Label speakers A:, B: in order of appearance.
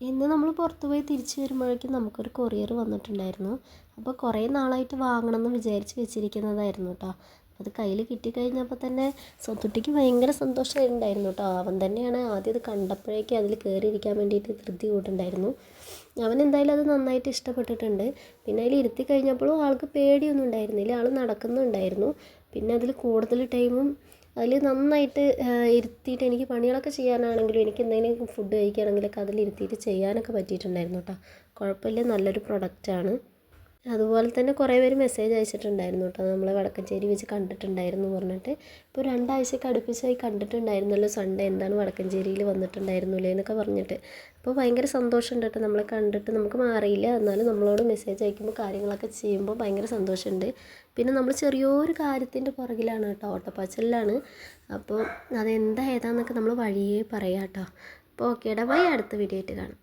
A: ഇന്ന് നമ്മൾ പുറത്ത് പോയി തിരിച്ച് വരുമ്പോഴേക്കും നമുക്കൊരു കൊറിയർ വന്നിട്ടുണ്ടായിരുന്നു. അപ്പോൾ കുറേ നാളായിട്ട് വാങ്ങണമെന്ന് വിചാരിച്ച് വെച്ചിരിക്കുന്നതായിരുന്നു കേട്ടോ. അത് കയ്യിൽ കിട്ടിക്കഴിഞ്ഞപ്പോൾ തന്നെ സ്വത്തുട്ടിക്ക് ഭയങ്കര സന്തോഷമായിട്ടുണ്ടായിരുന്നു കേട്ടോ. അവൻ തന്നെയാണ് ആദ്യം ഇത് കണ്ടപ്പോഴേക്കും അതിൽ കയറിയിരിക്കാൻ വേണ്ടിയിട്ട് ധൃതി കൂട്ടുണ്ടായിരുന്നു. അവൻ എന്തായാലും അത് നന്നായിട്ട് ഇഷ്ടപ്പെട്ടിട്ടുണ്ട്. പിന്നെ അതിൽ ഇരുത്തി കഴിഞ്ഞപ്പോഴും ആൾക്ക് പേടിയൊന്നും ഉണ്ടായിരുന്നില്ല, ആൾ നടക്കുന്നുണ്ടായിരുന്നു. പിന്നെ അതിൽ കൂടുതൽ ടൈമും അതിൽ നന്നായിട്ട് ഇരുത്തിയിട്ട് എനിക്ക് പണികളൊക്കെ ചെയ്യാനാണെങ്കിലും എനിക്ക് എന്തെങ്കിലും ഫുഡ് കഴിക്കുകയാണെങ്കിലൊക്കെ അതിലിരുത്തിയിട്ട് ചെയ്യാനൊക്കെ പറ്റിയിട്ടുണ്ടായിരുന്നു കേട്ടോ. കുഴപ്പമില്ല, നല്ലൊരു പ്രൊഡക്റ്റാണ്. അതുപോലെ തന്നെ കുറേ പേര് മെസ്സേജ് അയച്ചിട്ടുണ്ടായിരുന്നു കേട്ടോ, നമ്മളെ വടക്കഞ്ചേരി വെച്ച് കണ്ടിട്ടുണ്ടായിരുന്നു പറഞ്ഞിട്ട്. ഇപ്പോൾ 2 ആഴ്ചയൊക്കെ അടുപ്പിച്ചായി കണ്ടിട്ടുണ്ടായിരുന്നല്ലോ, സൺഡേ എന്താണ് വടക്കഞ്ചേരിയിൽ വന്നിട്ടുണ്ടായിരുന്നില്ലേ എന്നൊക്കെ പറഞ്ഞിട്ട്. അപ്പോൾ ഭയങ്കര സന്തോഷമുണ്ട് കേട്ടോ, നമ്മളെ കണ്ടിട്ട് നമുക്ക് മാറിയില്ല, എന്നാലും നമ്മളോട് മെസ്സേജ് അയക്കുമ്പോൾ കാര്യങ്ങളൊക്കെ ചെയ്യുമ്പോൾ ഭയങ്കര സന്തോഷമുണ്ട്. പിന്നെ നമ്മൾ ചെറിയൊരു കാര്യത്തിൻ്റെ പുറകിലാണ് കേട്ടോ, ഓട്ടപ്പാച്ചിലാണ്. അപ്പോൾ അതെന്താ ഏതാന്നൊക്കെ നമ്മൾ വഴിയേ പറയാം കേട്ടോ. അപ്പോൾ ഓക്കേടാ, ബൈ, അടുത്ത വീഡിയോ ആയിട്ട് കാണാം.